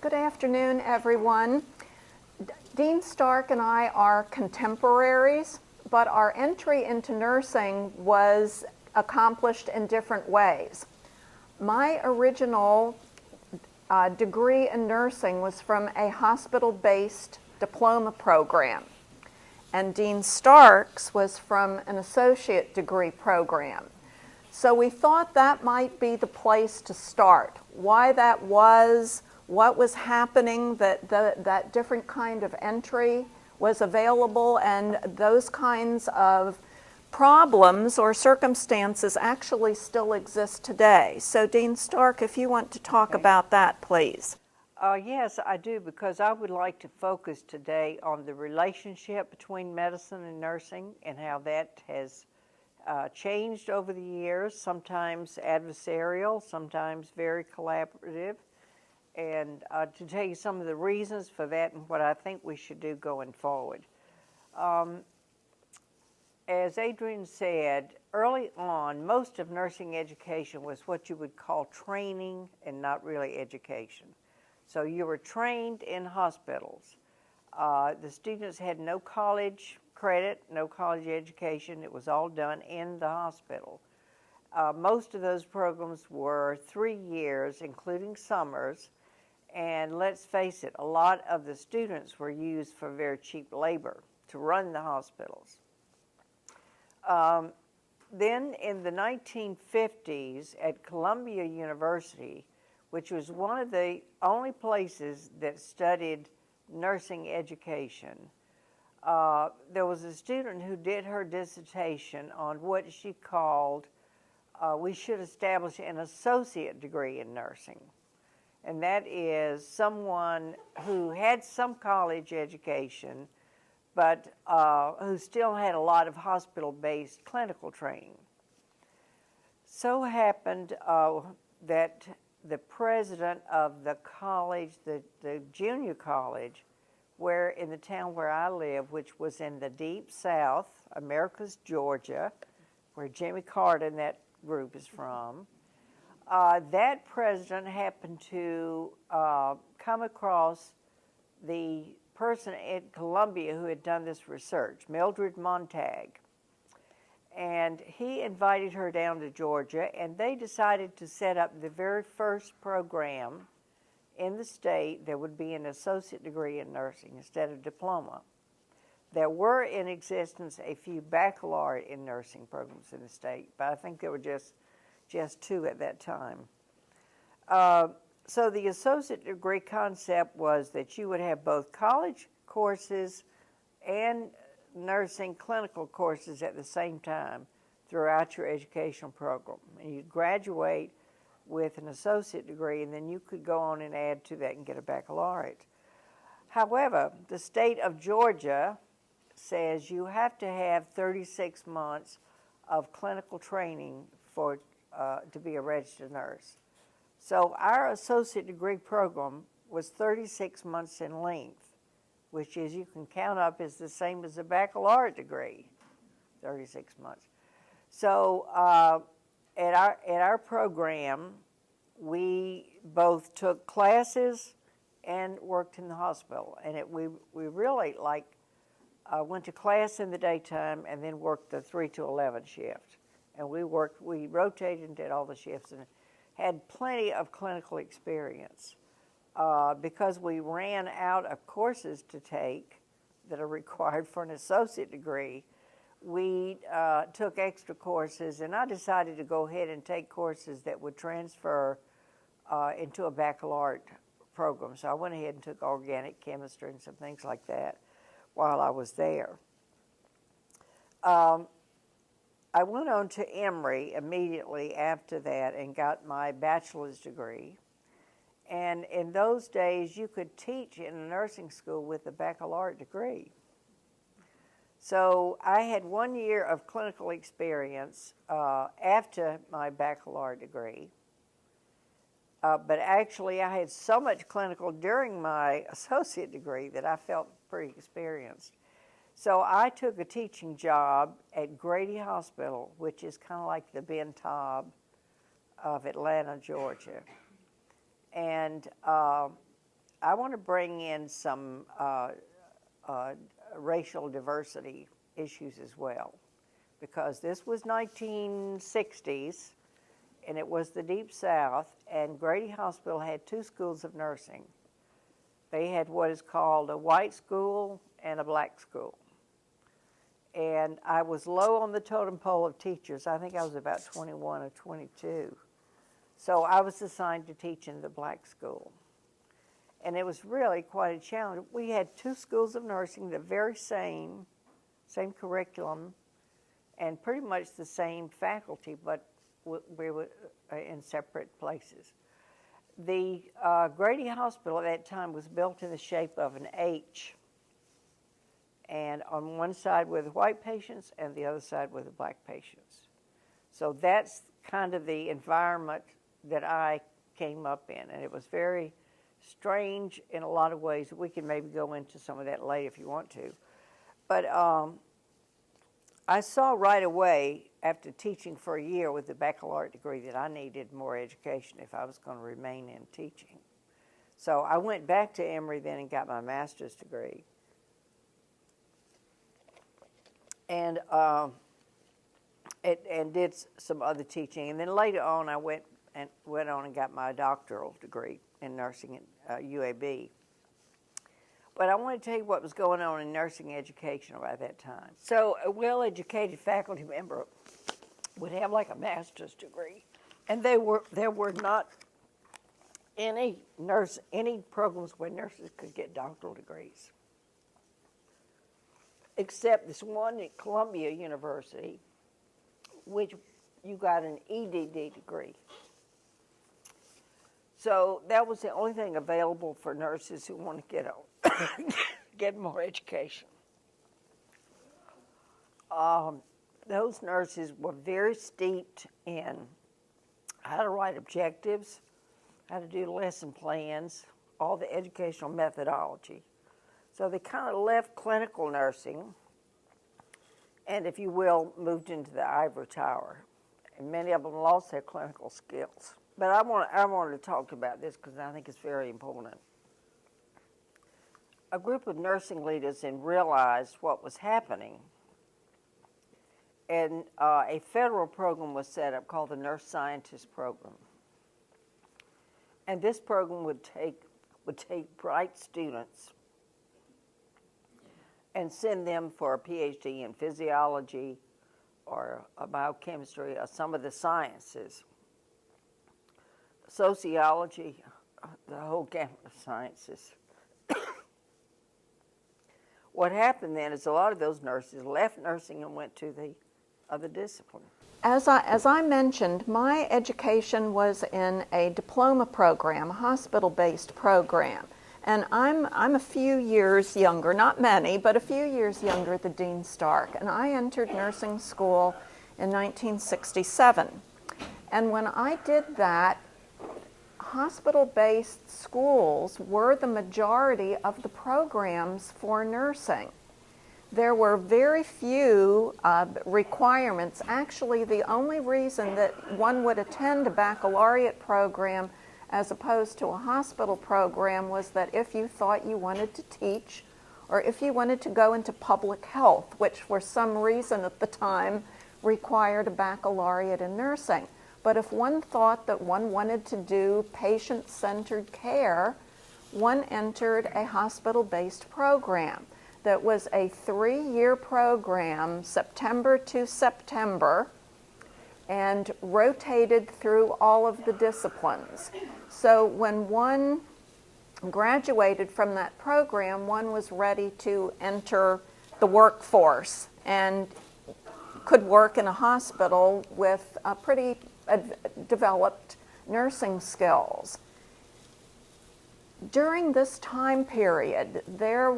Good afternoon, everyone. Dean Starck and I are contemporaries, but our entry into nursing was accomplished in different ways. My original degree in nursing was from a hospital-based diploma program, and Dean Starck's was from an associate degree program. So we thought that might be the place to start. Why that was, what was happening, that different kind of entry was available, and those kinds of problems or circumstances actually still exist today. So Dean Starck, if you want to talk about that, please. Yes, I do, because I would like to focus today on the relationship between medicine and nursing and how that has changed over the years, sometimes adversarial, sometimes very collaborative, and to tell you some of the reasons for that and what I think we should do going forward. As Adrian said, early on, most of nursing education was what you would call training and not really education. So you were trained in hospitals. The students had no college credit, no college education. It was all done in the hospital. Most of those programs were 3 years, including summers, and let's face it, a lot of the students were used for very cheap labor to run the hospitals. Then in the 1950s at Columbia University, which was one of the only places that studied nursing education, there was a student who did her dissertation on what she called, we should establish an associate degree in nursing. And that is someone who had some college education, but who still had a lot of hospital-based clinical training. So happened that the president of the college, the junior college, where in the town where I live, which was in the deep South, America's Georgia, where Jimmy Carter and that group is from, that president happened to come across the person at Columbia who had done this research, Mildred Montag. And he invited her down to Georgia, and they decided to set up the very first program in the state that would be an associate degree in nursing instead of diploma. There were in existence a few baccalaureate in nursing programs in the state, but I think there were just 2 at that time. So the associate degree concept was that you would have both college courses and nursing clinical courses at the same time throughout your educational program. And you'd graduate with an associate degree, and then you could go on and add to that and get a baccalaureate. However, the state of Georgia says you have to have 36 months of clinical training to be a registered nurse. So our associate degree program was 36 months in length, which is, you can count up, is the same as a baccalaureate degree, 36 months. So at our program, we both took classes and worked in the hospital. And we really went to class in the daytime and then worked the 3 to 11 shift. And we rotated and did all the shifts and had plenty of clinical experience. Because we ran out of courses to take that are required for an associate degree, we took extra courses, and I decided to go ahead and take courses that would transfer into a baccalaureate program. So I went ahead and took organic chemistry and some things like that while I was there. I went on to Emory immediately after that and got my bachelor's degree. And in those days, you could teach in a nursing school with a baccalaureate degree. So I had 1 year of clinical experience after my baccalaureate degree. But actually, I had so much clinical during my associate degree that I felt pretty experienced. So I took a teaching job at Grady Hospital, which is kind of like the Ben Taub of Atlanta, Georgia. And I want to bring in some racial diversity issues as well, because this was 1960s, and it was the Deep South, and Grady Hospital had two schools of nursing. They had what is called a white school and a black school. And I was low on the totem pole of teachers. I think I was about 21 or 22. So I was assigned to teach in the black school. And it was really quite a challenge. We had two schools of nursing, the very same curriculum, and pretty much the same faculty, but we were in separate places. The Grady Hospital at that time was built in the shape of an H, and on one side were the white patients and the other side were the black patients. So that's kind of the environment that I came up in, and it was very strange in a lot of ways. We can maybe go into some of that later if you want to. But I saw right away, after teaching for a year with the baccalaureate degree, that I needed more education if I was going to remain in teaching. So I went back to Emory then and got my master's degree. And did some other teaching. And then later on, I went on and got my doctoral degree in nursing at UAB. But I want to tell you what was going on in nursing education around that time. So a well-educated faculty member would have like a master's degree, and there were not any programs where nurses could get doctoral degrees, except this one at Columbia University, which you got an EDD degree. So that was the only thing available for nurses who want to get more education. Those nurses were very steeped in how to write objectives, how to do lesson plans, all the educational methodology. So they kind of left clinical nursing and, if you will, moved into the ivory tower. And many of them lost their clinical skills. But I wanted to talk about this because I think it's very important. A group of nursing leaders then realized what was happening, and a federal program was set up called the Nurse Scientist Program. And this program would take bright students and send them for a PhD in physiology or biochemistry or some of the sciences. Sociology, the whole gamut of sciences. What happened then is a lot of those nurses left nursing and went to the other discipline. As I mentioned, my education was in a diploma program, a hospital-based program. And I'm a few years younger, not many, but a few years younger than Dean Starck. And I entered nursing school in 1967. And when I did that, hospital-based schools were the majority of the programs for nursing. There were very few requirements. Actually, the only reason that one would attend a baccalaureate program as opposed to a hospital program was that if you thought you wanted to teach or if you wanted to go into public health, which for some reason at the time required a baccalaureate in nursing. But if one thought that one wanted to do patient-centered care, one entered a hospital-based program that was a 3-year program, September to September, and rotated through all of the disciplines. So when one graduated from that program, one was ready to enter the workforce and could work in a hospital with a pretty developed nursing skills. During this time period, there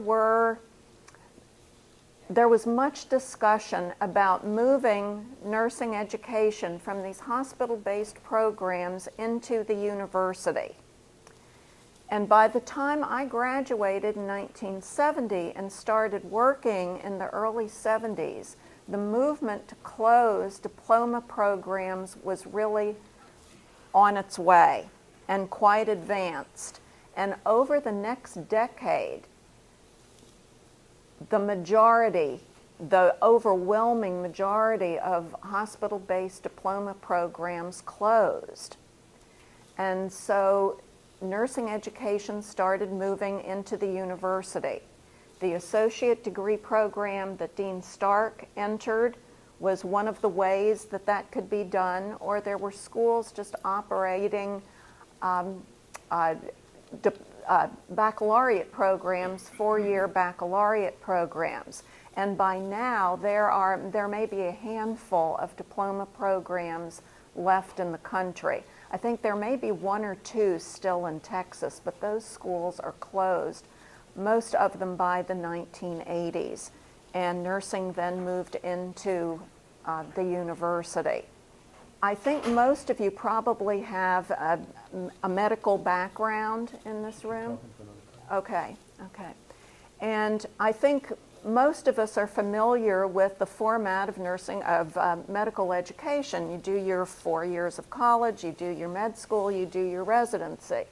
was much discussion about moving nursing education from these hospital-based programs into the university. And by the time I graduated in 1970 and started working in the early 70s, the movement to close diploma programs was really on its way and quite advanced. And over the next decade, the overwhelming majority of hospital-based diploma programs closed. And so nursing education started moving into the university. The associate degree program that Dean Starck entered was one of the ways that that could be done, or there were schools just operating baccalaureate programs, four-year baccalaureate programs. And by now, there may be a handful of diploma programs left in the country. I think there may be one or two still in Texas, but those schools are closed, most of them by the 1980s. And nursing then moved into the university. I think most of you probably have a medical background in this room. Okay, okay. And I think most of us are familiar with the format of nursing, of medical education. You do your 4 years of college, you do your med school, you do your residency.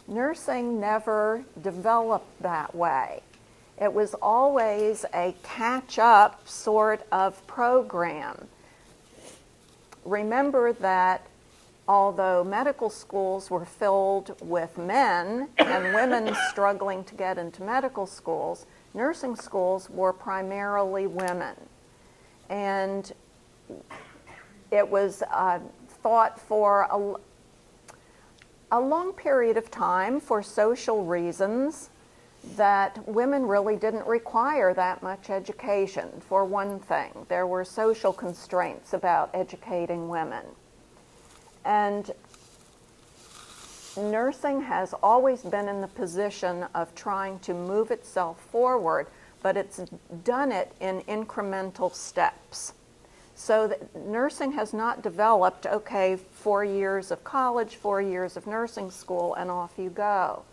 Nursing never developed that way. It was always a catch-up sort of program. Remember that although medical schools were filled with men and women struggling to get into medical schools, nursing schools were primarily women. And it was thought for a long period of time, for social reasons, that women really didn't require that much education. For one thing, there were social constraints about educating women. And nursing has always been in the position of trying to move itself forward, but it's done it in incremental steps. So that nursing has not developed, okay, 4 years of college, 4 years of nursing school, and off you go.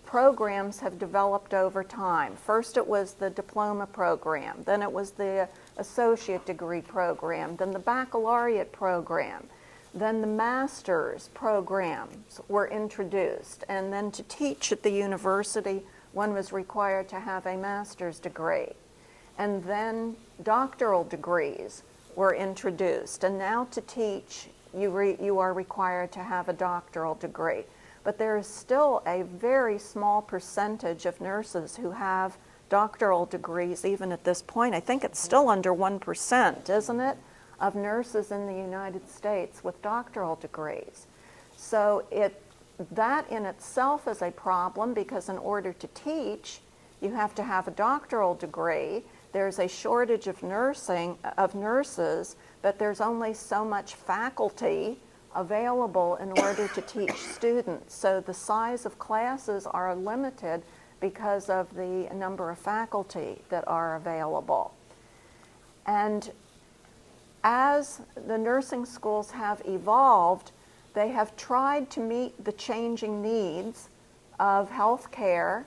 Programs have developed over time. First it was the diploma program, then it was the associate degree program, then the baccalaureate program, then the master's programs were introduced, and then to teach at the university, one was required to have a master's degree. And then doctoral degrees were introduced, and now to teach, you are required to have a doctoral degree. But there is still a very small percentage of nurses who have doctoral degrees even at this point. I think it's still under 1%, isn't it, of nurses in the United States with doctoral degrees. So that in itself is a problem, because in order to teach, you have to have a doctoral degree. There's a shortage of nurses, but there's only so much faculty available in order to teach students. So the size of classes are limited because of the number of faculty that are available. And as the nursing schools have evolved, they have tried to meet the changing needs of healthcare,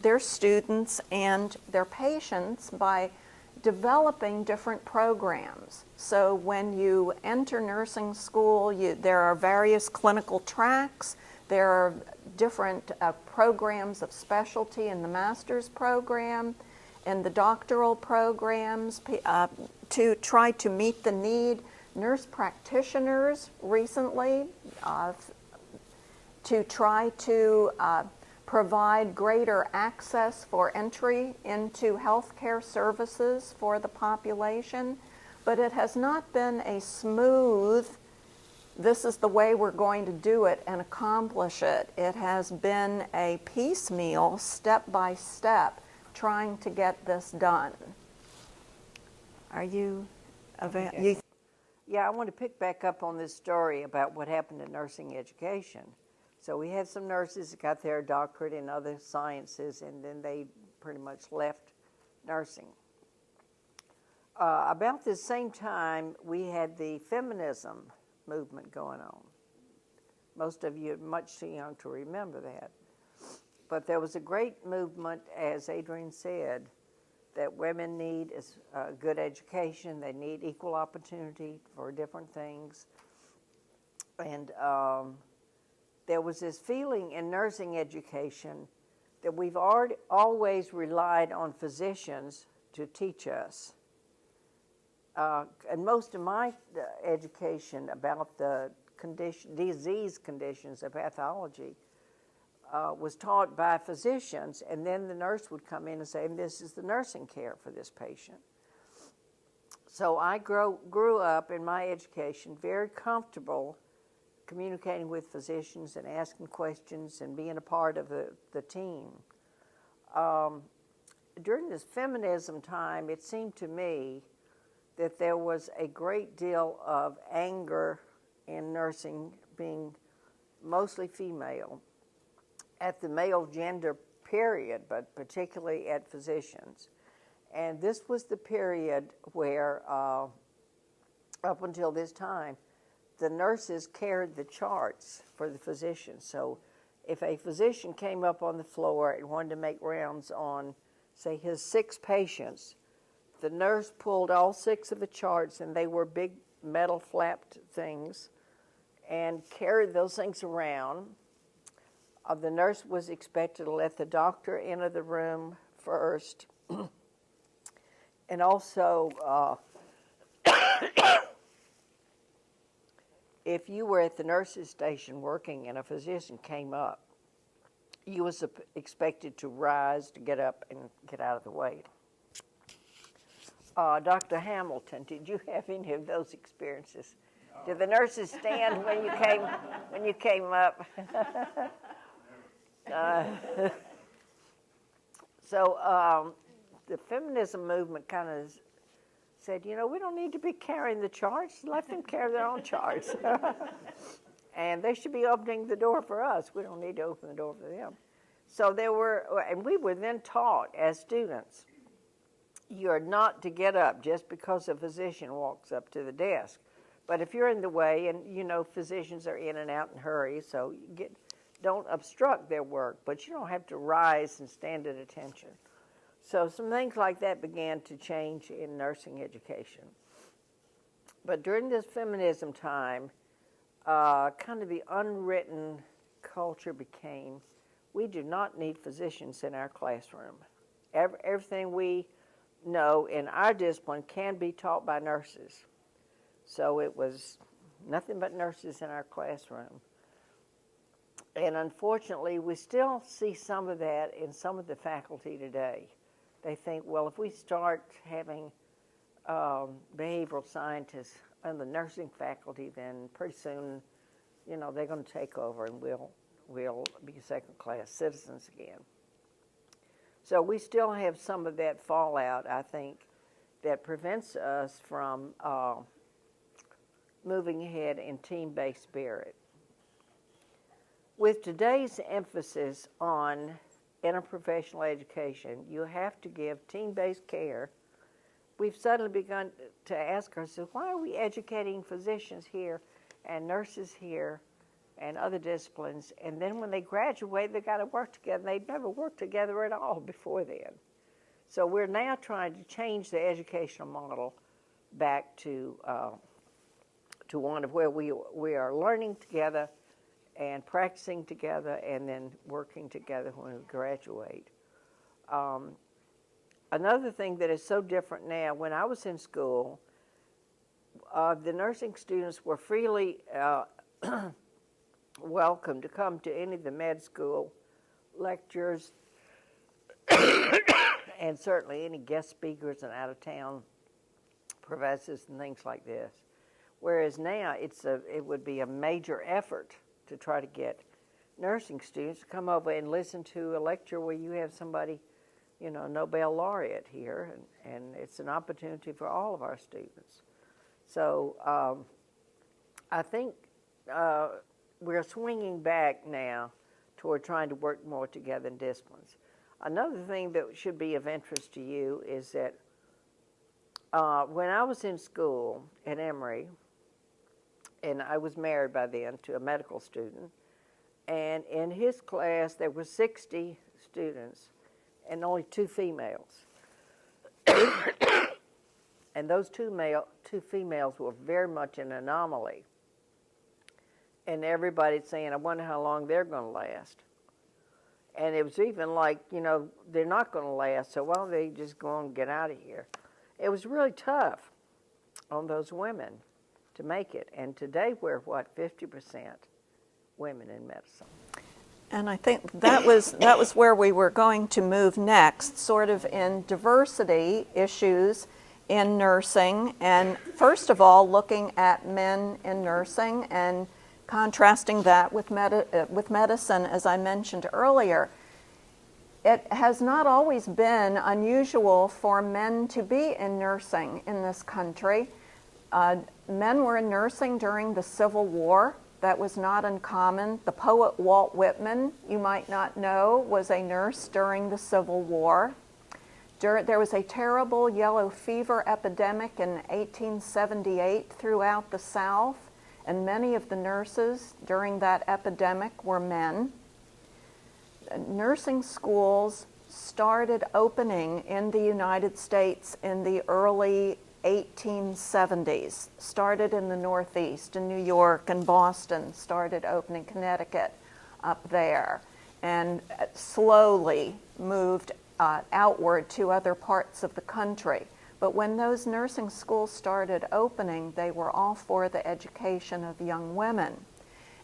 their students and their patients, by developing different programs. So when you enter nursing school, there are various clinical tracks, there are different programs of specialty in the master's program and the doctoral programs to try to meet the need. Nurse practitioners recently to try to provide greater access for entry into healthcare services for the population, but it has not been a smooth, this is the way we're going to do it and accomplish it. It has been a piecemeal, step by step, trying to get this done. Are you Okay. Yeah, I want to pick back up on this story about what happened in nursing education. So we had some nurses that got their doctorate in other sciences, and then they pretty much left nursing. About the same time, we had the feminism movement going on. Most of you are much too young to remember that. But there was a great movement, as Adrienne said, that women need a good education, they need equal opportunity for different things. And there was this feeling in nursing education that we've always relied on physicians to teach us. And most of my education about the disease conditions of pathology was taught by physicians, and then the nurse would come in and say, this is the nursing care for this patient. So I grew up in my education very comfortable communicating with physicians and asking questions and being a part of the team. During this feminism time, it seemed to me that there was a great deal of anger in nursing, being mostly female, at the male gender period, but particularly at physicians. And this was the period where, up until this time, the nurses carried the charts for the physicians. So if a physician came up on the floor and wanted to make rounds on, say, his 6 patients, the nurse pulled all 6 of the charts, and they were big metal flapped things, and carried those things around. The nurse was expected to let the doctor enter the room first, and also if you were at the nurse's station working and a physician came up, you was expected to rise, to get up and get out of the way. Dr. Hamilton, did you have any of those experiences? No. Did the nurses stand when you came up? So the feminism movement kind of said, we don't need to be carrying the charts. Let them carry their own charts. And they should be opening the door for us. We don't need to open the door for them. So and we were then taught as students, you're not to get up just because a physician walks up to the desk. But if you're in the way, and physicians are in and out in hurries, so don't obstruct their work, but you don't have to rise and stand at attention. So some things like that began to change in nursing education. But during this feminism time, kind of the unwritten culture became, we do not need physicians in our classroom. Everything we know in our discipline can be taught by nurses. So it was nothing but nurses in our classroom. And unfortunately, we still see some of that in some of the faculty today. They think, well, if we start having behavioral scientists in the nursing faculty, then pretty soon, they're going to take over and we'll be second-class citizens again. So we still have some of that fallout, I think, that prevents us from moving ahead in team-based spirit. With today's emphasis on interprofessional education, you have to give team-based care. We've suddenly begun to ask ourselves, why are we educating physicians here and nurses here and other disciplines, and then when they graduate, they've got to work together. They'd never worked together at all before then. So we're now trying to change the educational model back to one of where we are learning together and practicing together and then working together when we graduate. Another thing that is so different now, when I was in school, the nursing students were freely welcome to come to any of the med school lectures and certainly any guest speakers and out-of-town professors and things like this. Whereas now it would be a major effort to try to get nursing students to come over and listen to a lecture where you have somebody, Nobel laureate here, and it's an opportunity for all of our students. So I think we're swinging back now toward trying to work more together in disciplines. Another thing that should be of interest to you is that when I was in school at Emory, and I was married by then to a medical student, and in his class there were 60 students and only 2 females. And those two females were very much an anomaly. and everybody's saying, I wonder how long they're going to last. And it was even like, you know, they're not going to last, so why don't they just go on and get out of here? It was really tough on those women to make it. And today we're, what, 50% women in medicine. And I think that was where we were going to move next, sort of in diversity issues in nursing. And first of all, looking at men in nursing and contrasting that with medicine, as I mentioned earlier. It has not always been unusual for men to be in nursing in this country. Men were in nursing during the Civil War. That was not uncommon. The poet Walt Whitman, you might not know, was a nurse during the Civil War. There was a terrible yellow fever epidemic in 1878 throughout the South, and many of the nurses during that epidemic were men. Nursing schools started opening in the United States in the early 1870s, started in the Northeast, in New York and Boston, started opening Connecticut up there, and slowly moved outward to other parts of the country. But when those nursing schools started opening, they were all for the education of young women.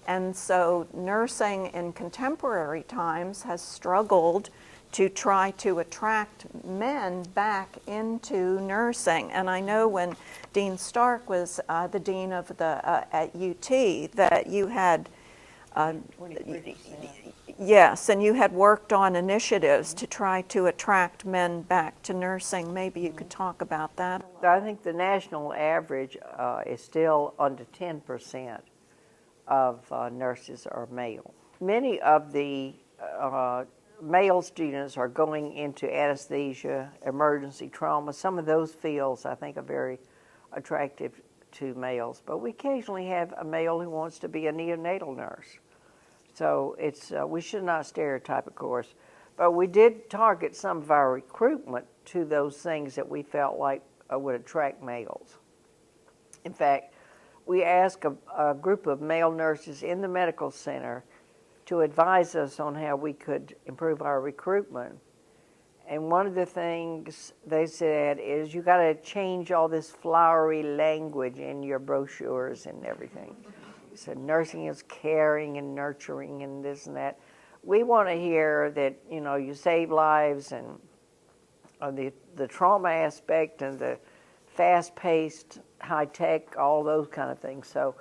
And so nursing in contemporary times has struggled to try to attract men back into nursing. And I know when Dean Starck was the dean of the at UT that you had 23%. yes, and you had worked on initiatives to try to attract men back to nursing. Maybe you could talk about that. I think the national average is still under 10% of nurses are male. Many of the male students are going into anesthesia, emergency trauma. Some of those fields I think are very attractive to males, but we occasionally have a male who wants to be a neonatal nurse. So it's we should not stereotype, of course, but we did target some of our recruitment to those things that we felt like would attract males. In fact, we asked a group of male nurses in the medical center to advise us on how we could improve our recruitment. And one of the things they said is you got to change all this flowery language in your brochures and everything. So nursing is caring and nurturing and this and that. We want to hear that, you know, you save lives and the trauma aspect and the fast-paced, high-tech, all those kind of things. So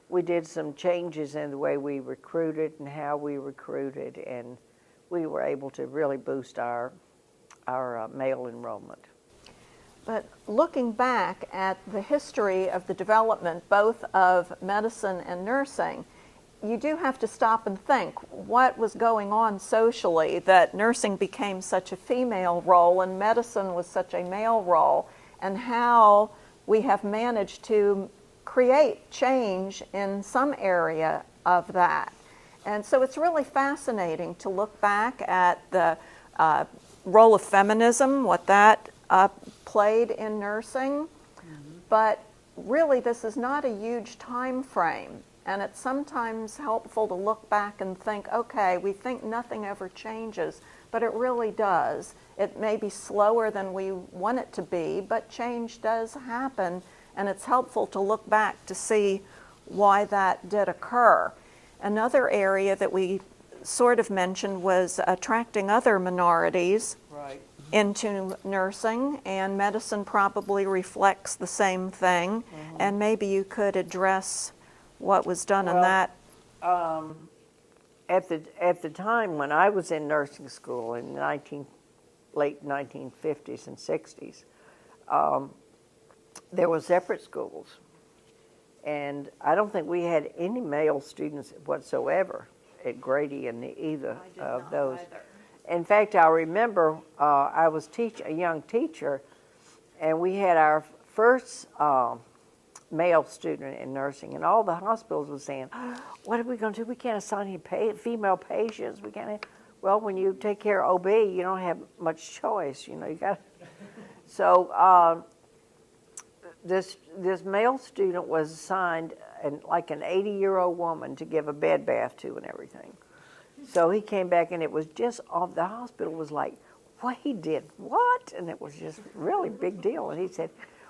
we did some changes in the way we recruited and how we recruited, and we were able to really boost our male enrollment. But looking back at the history of the development both of medicine and nursing, you do have to stop and think what was going on socially that nursing became such a female role and medicine was such a male role, and how we have managed to create change in some area of that. And so it's really fascinating to look back at the role of feminism, what that played in nursing, but really this is not a huge time frame, and it's sometimes helpful to look back and think, okay, we think nothing ever changes, but it really does. It may be slower than we want it to be, but change does happen, and it's helpful to look back to see why that did occur. Another area that we sort of mentioned was attracting other minorities into nursing, and medicine probably reflects the same thing, and maybe you could address what was done in that. At the time when I was in nursing school in late 1950s and 60s, there were separate schools, and I don't think we had any male students whatsoever at Grady in either of those. Either. In fact, I remember I was a young teacher, and we had our first male student in nursing, and all the hospitals were saying, what are we going to do? We can't assign any female patients. We can't. Well, when you take care of OB, you don't have much choice. You know, you got. So this male student was assigned like an 80-year-old woman to give a bed bath to and everything. So he came back, and it was just off. The hospital was like, "What he did? What?" And it was just really big deal. And he said,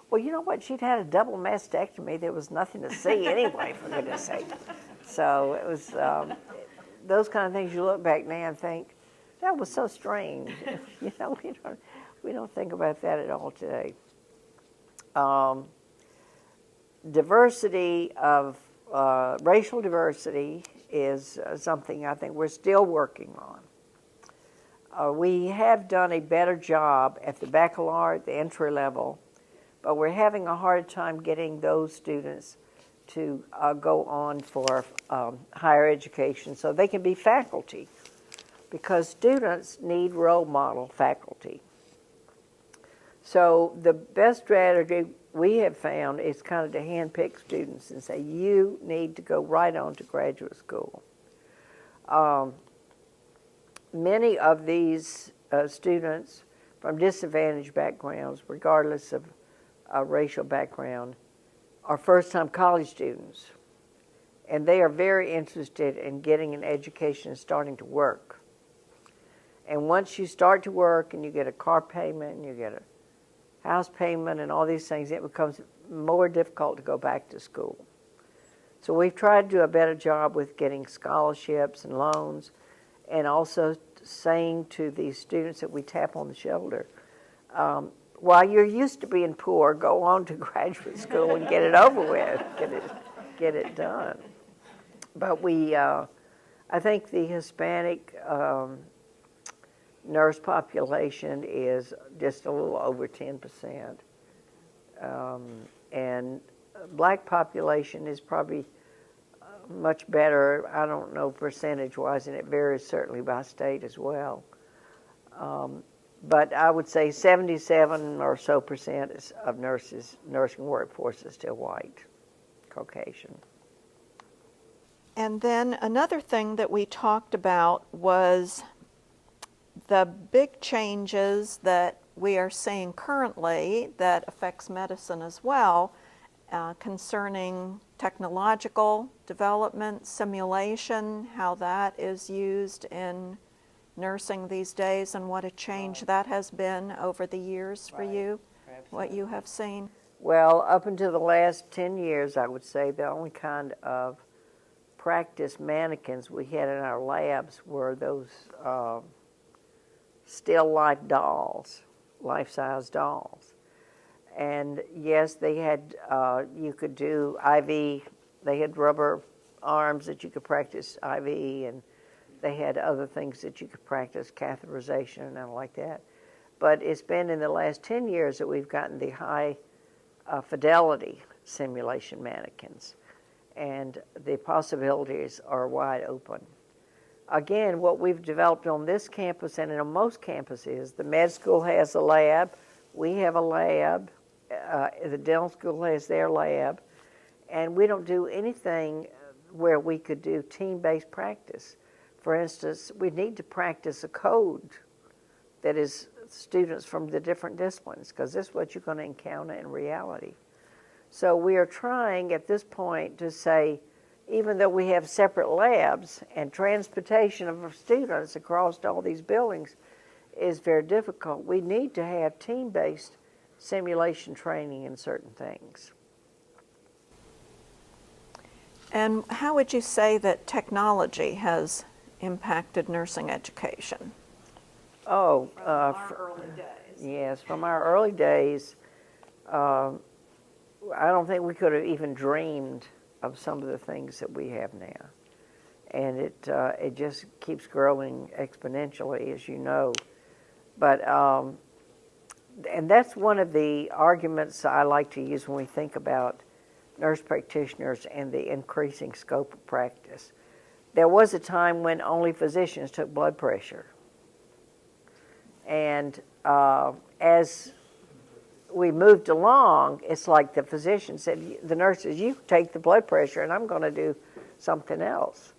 "Well, you know what? She'd had a double mastectomy. There was nothing to see anyway, for goodness sake." So it was those kind of things. You look back now and think that was so strange. You know, we don't think about that at all today. Diversity of racial diversity is something I think we're still working on. We have done a better job at the baccalaureate, the entry level, but we're having a hard time getting those students to go on for higher education so they can be faculty, because students need role model faculty. So the best strategy we have found is kind of to handpick students and say, you need to go right on to graduate school. Many of these students from disadvantaged backgrounds, regardless of racial background, are first-time college students. And they are very interested in getting an education and starting to work. And once you start to work and you get a car payment and you get a house payment and all these things, it becomes more difficult to go back to school. So we've tried to do a better job with getting scholarships and loans, and also saying to these students that we tap on the shoulder, while you're used to being poor, go on to graduate school and get it over with, get it done. But I think the Hispanic nurse population is just a little over 10%. And black population is probably much better. I don't know percentage-wise, and it varies certainly by state as well. But I would say 77 or so % of nursing workforce is still white, Caucasian. And then another thing that we talked about was the big changes that we are seeing currently that affects medicine as well, concerning technological development, simulation, how that is used in nursing these days, and what a change that has been over the years for you, what you have seen. Well, up until the last 10 years, I would say the only kind of practice mannequins we had in our labs were those still life dolls, life-size dolls. And yes, they had, you could do IV, they had rubber arms that you could practice IV, and they had other things that you could practice, catheterization and like that. But it's been in the last 10 years that we've gotten the high fidelity simulation mannequins, and the possibilities are wide open. Again, what we've developed on this campus and on most campuses, the med school has a lab, we have a lab, the dental school has their lab, and we don't do anything where we could do team-based practice. For instance, we need to practice a code that is students from the different disciplines, because this is what you're going to encounter in reality. So we are trying at this point to say, even though we have separate labs and transportation of students across all these buildings is very difficult, we need to have team-based simulation training in certain things. And how would you say that technology has impacted nursing education? Oh, from our early days. Yes, from our early days, I don't think we could have even dreamed of some of the things that we have now. And it just keeps growing exponentially, as you know. But, and that's one of the arguments I like to use when we think about nurse practitioners and the increasing scope of practice. There was a time when only physicians took blood pressure. And as we moved along, it's like the physician said, the nurses, you take the blood pressure and I'm going to do something else.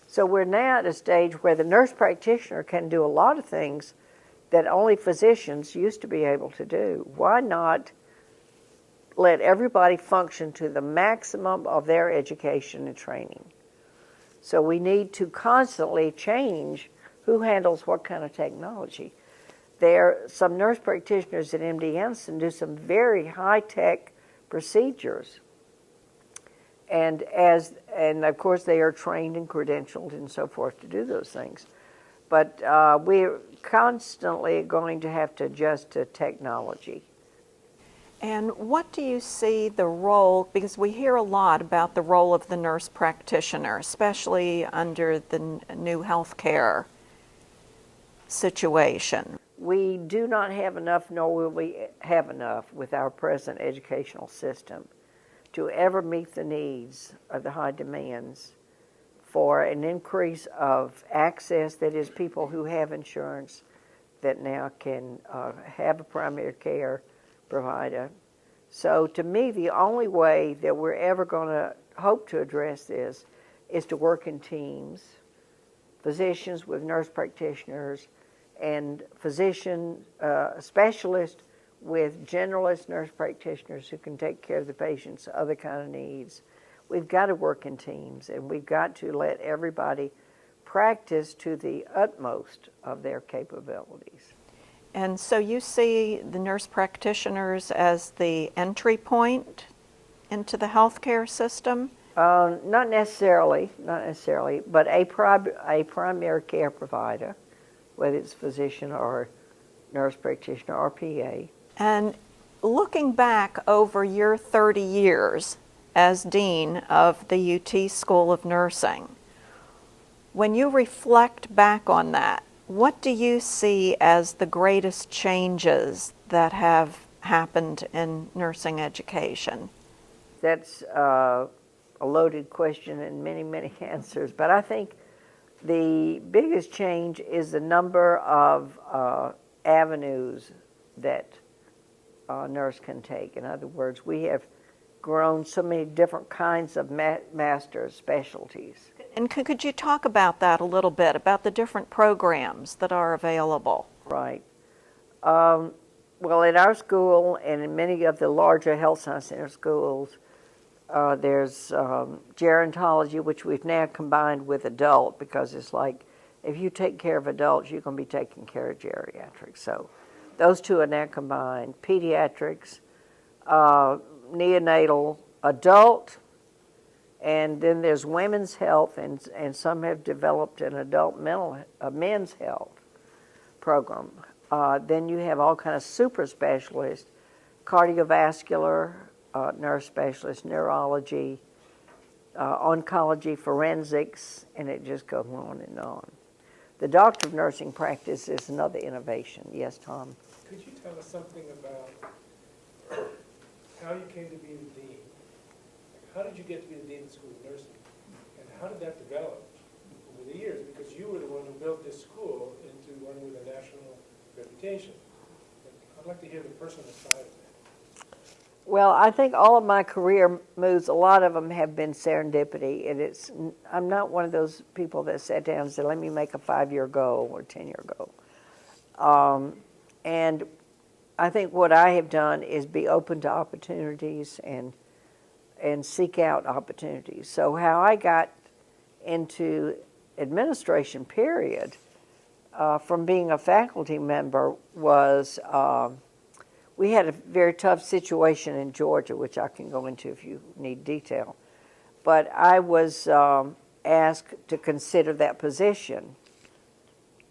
So we're now at a stage where the nurse practitioner can do a lot of things that only physicians used to be able to do. Why not let everybody function to the maximum of their education and training. So we need to constantly change who handles what kind of technology. Some nurse practitioners at MD Anderson do some very high-tech procedures. And of course they are trained and credentialed and so forth to do those things. But we're constantly going to have to adjust to technology. And what do you see the role, because we hear a lot about the role of the nurse practitioner, especially under the new healthcare situation? We do not have enough, nor will we have enough with our present educational system to ever meet the needs of the high demands for an increase of access, that is, people who have insurance that now can have a primary care provider. So to me, the only way that we're ever going to hope to address this is to work in teams, physicians with nurse practitioners, and physician specialists with generalist nurse practitioners who can take care of the patient's other kind of needs. We've got to work in teams, and we've got to let everybody practice to the utmost of their capabilities. And so you see the nurse practitioners as the entry point into the healthcare system? Not necessarily, but a primary care provider, whether it's physician or nurse practitioner or PA. And looking back over your 30 years as dean of the UT School of Nursing, when you reflect back on that, what do you see as the greatest changes that have happened in nursing education? That's a loaded question and many, many answers, but I think the biggest change is the number of avenues that a nurse can take. In other words, we have grown so many different kinds of master specialties. And could you talk about that a little bit, about the different programs that are available? Right. Well, at our school and in many of the larger health science center schools, there's gerontology, which we've now combined with adult, because it's like if you take care of adults, you're going to be taking care of geriatrics. So those two are now combined. Pediatrics, neonatal, adult, and then there's women's health, and some have developed an adult men's health program. Then you have all kind of super specialists, cardiovascular, nurse specialists, neurology, oncology, forensics, and it just goes on and on. The doctor of nursing practice is another innovation. Yes, Tom? Could you tell us something about how you came to be the dean? How did you get to be the dean of the School of Nursing? And how did that develop over the years? Because you were the one who built this school into one with a national reputation. But I'd like to hear the personal side of that. Well, I think all of my career moves, a lot of them have been serendipity. And I'm not one of those people that sat down and said, let me make a 5-year goal or 10-year goal. And I think what I have done is be open to opportunities and seek out opportunities. So how I got into administration, period, from being a faculty member was we had a very tough situation in Georgia, which I can go into if you need detail. But I was asked to consider that position.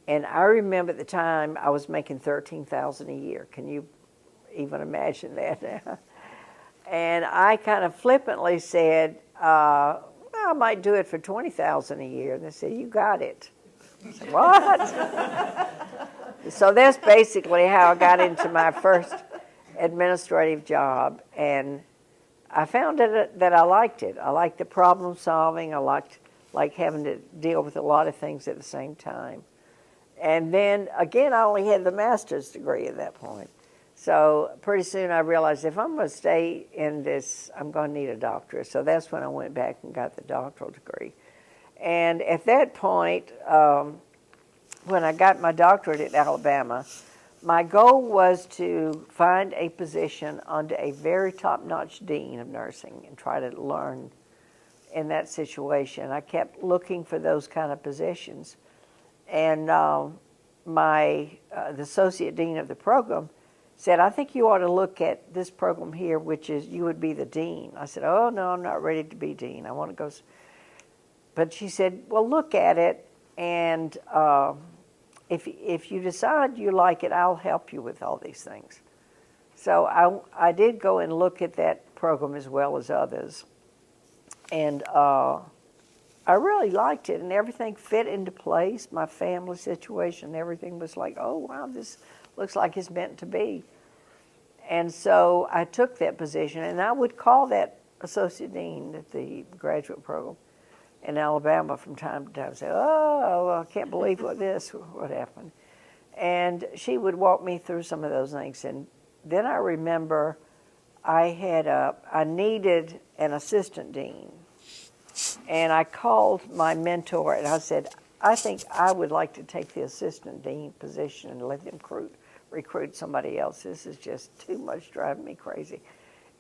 And I remember at the time I was making $13,000 a year. Can you even imagine that now? And I kind of flippantly said, well, I might do it for $20,000 a year. And they said, you got it. I said, what? So that's basically how I got into my first administrative job. And I found that I liked it. I liked the problem solving. I liked having to deal with a lot of things at the same time. And then, again, I only had the master's degree at that point. So pretty soon I realized if I'm going to stay in this, I'm going to need a doctorate. So that's when I went back and got the doctoral degree. And at that point, when I got my doctorate at Alabama, my goal was to find a position under a very top-notch dean of nursing and try to learn in that situation. I kept looking for those kind of positions. And the associate dean of the program said, I think you ought to look at this program here, which is you would be the dean. I said, oh, no, I'm not ready to be dean. I want to go. But she said, well, look at it, and if you decide you like it, I'll help you with all these things. So I did go and look at that program as well as others. And I really liked it, and everything fit into place. My family situation, everything was like, oh, wow, this looks like it's meant to be. And so I took that position, and I would call that associate dean at the graduate program in Alabama from time to time, say, oh, I can't believe what happened. And she would walk me through some of those things. And then I remember I needed an assistant dean. And I called my mentor and I said, I think I would like to take the assistant dean position and let them recruit somebody else. This is just too much, driving me crazy.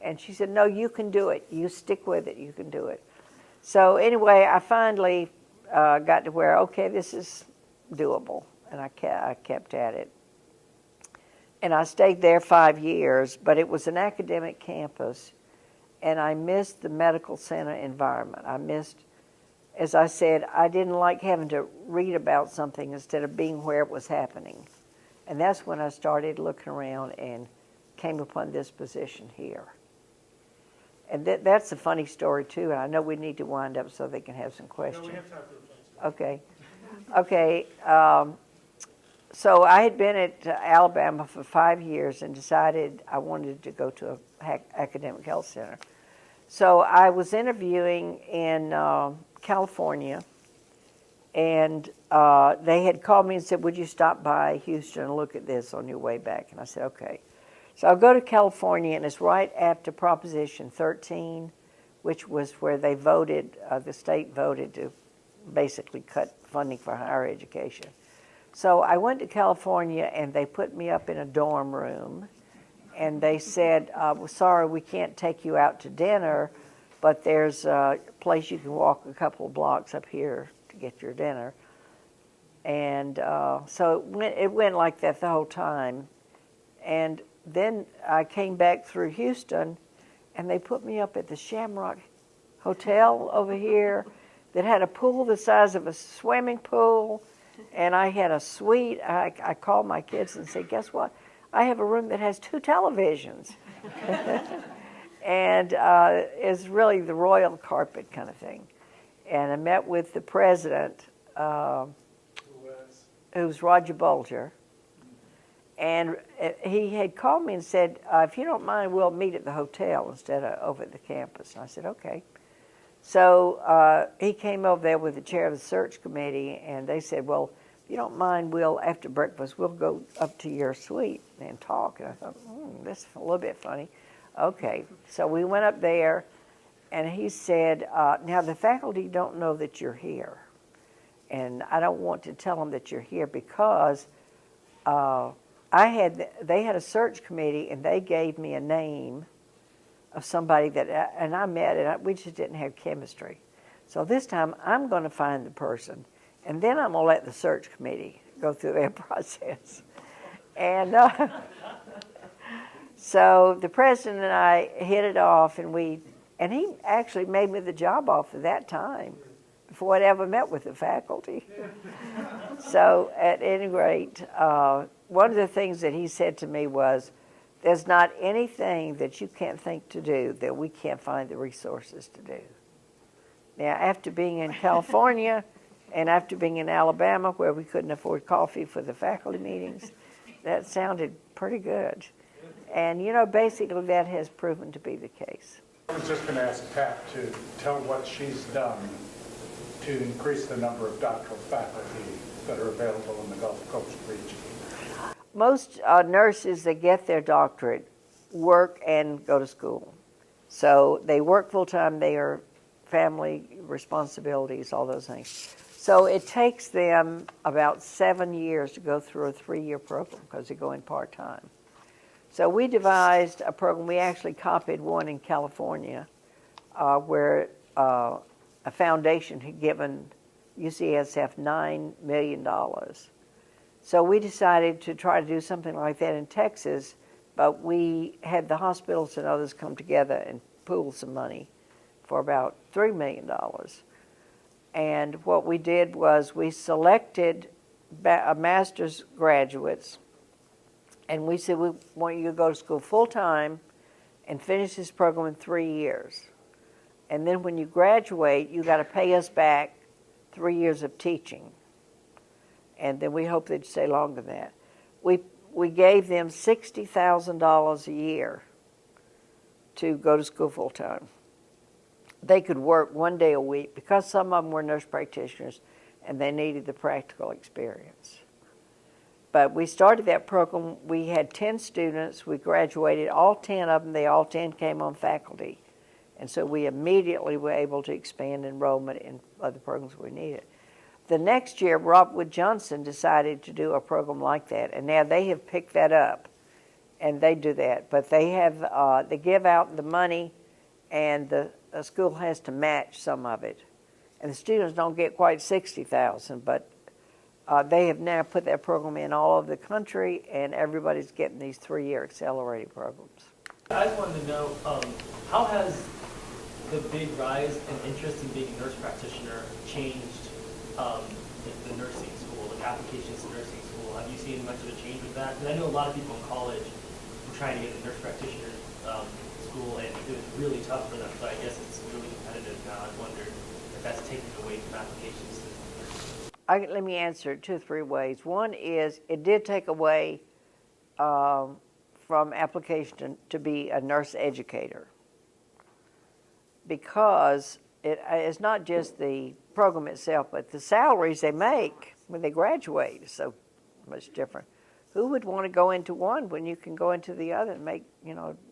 And she said, no, you can do it. You stick with it. You can do it. So anyway, I finally got to where, okay, this is doable. And I kept at it. And I stayed there 5 years, but it was an academic campus. And I missed the medical center environment. I missed, as I said, I didn't like having to read about something instead of being where it was happening. And that's when I started looking around and came upon this position here. And that's a funny story, too, and I know we need to wind up so they can have some questions. No, we have time for questions. Okay. So I had been at Alabama for 5 years and decided I wanted to go to an academic health center. So I was interviewing in California, and they had called me and said, would you stop by Houston and look at this on your way back? And I said, okay. So I'll go to California, and it's right after Proposition 13, which was where they voted, the state voted to basically cut funding for higher education. So I went to California, and they put me up in a dorm room, and they said, well, sorry, we can't take you out to dinner, but there's a place you can walk a couple of blocks up here to get your dinner. And so it went like that the whole time. And then I came back through Houston, and they put me up at the Shamrock Hotel over here that had a pool the size of a swimming pool, and I had a suite. I called my kids and said, guess what? I have a room that has 2 televisions. And it's really the royal carpet kind of thing. And I met with the president, who's Roger Bolger. And he had called me and said, if you don't mind, we'll meet at the hotel instead of over at the campus. And I said, okay. So he came over there with the chair of the search committee, and they said, well, if you don't mind, after breakfast, we'll go up to your suite and talk. And I thought, that's a little bit funny. Okay. So we went up there, and he said, now the faculty don't know that you're here. And I don't want to tell them that you're here because they had a search committee, and they gave me a name of somebody and I met, and we just didn't have chemistry. So this time, I'm going to find the person, and then I'm going to let the search committee go through their process. And so the president and I hit it off, and he actually made me the job offer that time before I'd ever met with the faculty. So at any rate, one of the things that he said to me was, there's not anything that you can't think to do that we can't find the resources to do. Now, after being in California and after being in Alabama where we couldn't afford coffee for the faculty meetings, that sounded pretty good. And, basically that has proven to be the case. I was just going to ask Pat to tell what she's done to increase the number of doctoral faculty that are available in the Gulf Coast region. Most nurses that get their doctorate work and go to school. So they work full-time, they are family responsibilities, all those things. So it takes them about 7 years to go through a 3-year program because they go in part-time. So we devised a program. We actually copied one in California where a foundation had given UCSF $9 million. So we decided to try to do something like that in Texas, but we had the hospitals and others come together and pool some money for about $3 million. And what we did was we selected master's graduates, and we said, we want you to go to school full-time and finish this program in 3 years. And then when you graduate, you got to pay us back 3 years of teaching. And then we hope they'd stay longer than that. We gave them $60,000 a year to go to school full-time. They could work 1 day a week because some of them were nurse practitioners and they needed the practical experience. But we started that program. We had 10 students. We graduated all 10 of them. They all 10 came on faculty. And so we immediately were able to expand enrollment in other programs we needed. The next year, Robert Wood Johnson decided to do a program like that, and now they have picked that up, and they do that. But they have they give out the money, and the school has to match some of it, and the students don't get quite $60,000, but they have now put that program in all over the country, and everybody's getting these 3-year accelerated programs. I just wanted to know, how has the big rise in interest in being a nurse practitioner changed the nursing school, like applications to nursing school? Have you seen much of a change with that? Because I know a lot of people in college were trying to get a nurse practitioner school, and it was really tough for them, but I guess it's really competitive now. I wondered if that's taken away from applications to nursing. Let me answer it 2 or 3 ways. One is it did take away from application to be a nurse educator, because it's not just the program itself, but the salaries they make when they graduate is so much different. Who would want to go into one when you can go into the other and make,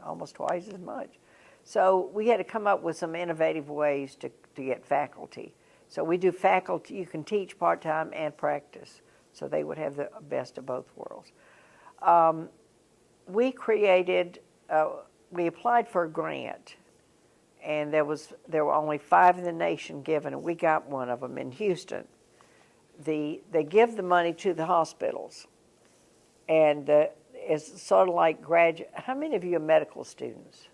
almost twice as much? So we had to come up with some innovative ways to get faculty. So we do faculty, you can teach part-time and practice, so they would have the best of both worlds. We applied for a grant, and there were only 5 in the nation given, and we got one of them in Houston. They give the money to the hospitals, and it's sort of like graduate. How many of you are medical students?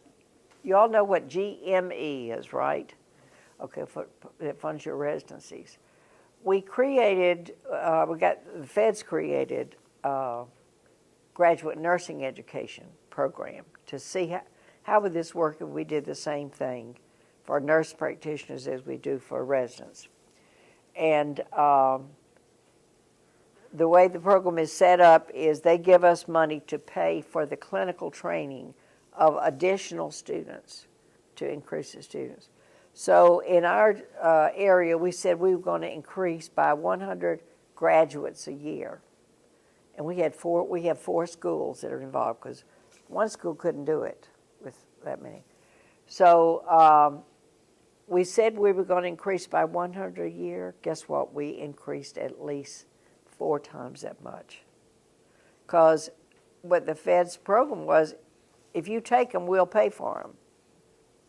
You all know what GME is, right? Okay, it funds your residencies. The feds created a graduate nursing education program to see how would this work if we did the same thing for nurse practitioners as we do for residents. And the way the program is set up is they give us money to pay for the clinical training of additional students to increase the students. So in our area, we said we were going to increase by 100 graduates a year. And we have 4 schools that are involved because one school couldn't do it with that many. So we said we were going to increase by 100 a year. Guess what? We increased at least 4 times that much. Because what the Fed's program was, if you take them, we'll pay for them.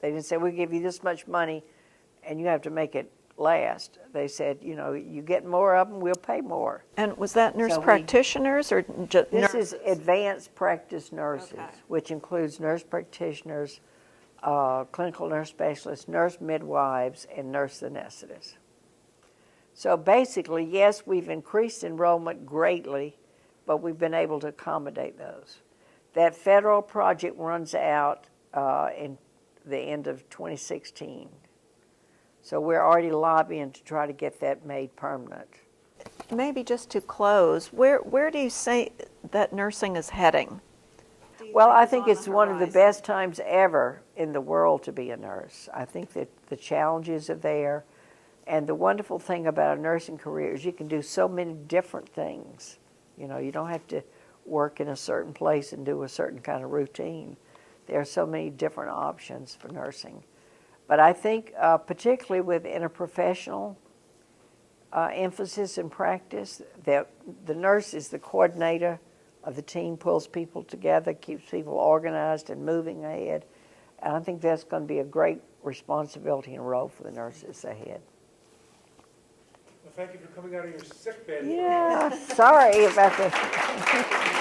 They didn't say, we'll give you this much money and you have to make it last. They said, you get more of them, we'll pay more. And was that nurse practitioners or just This nurses? is advanced practice nurses, Okay. which includes nurse practitioners, clinical nurse specialists, nurse midwives, and nurse anesthetists. So basically, yes, we've increased enrollment greatly, but we've been able to accommodate those. That federal project runs out in the end of 2016. So we're already lobbying to try to get that made permanent. Maybe just to close, where do you say that nursing is heading? Well, I think it's one of the best times ever in the world to be a nurse. I think that the challenges are there, and the wonderful thing about a nursing career is you can do so many different things. You don't have to work in a certain place and do a certain kind of routine. There are so many different options for nursing. But I think particularly with interprofessional, emphasis in practice. That the nurse is the coordinator of the team, pulls people together, keeps people organized and moving ahead. And I think that's going to be a great responsibility and role for the nurses ahead. Well, thank you for coming out of your sick bed. Yeah, sorry about that.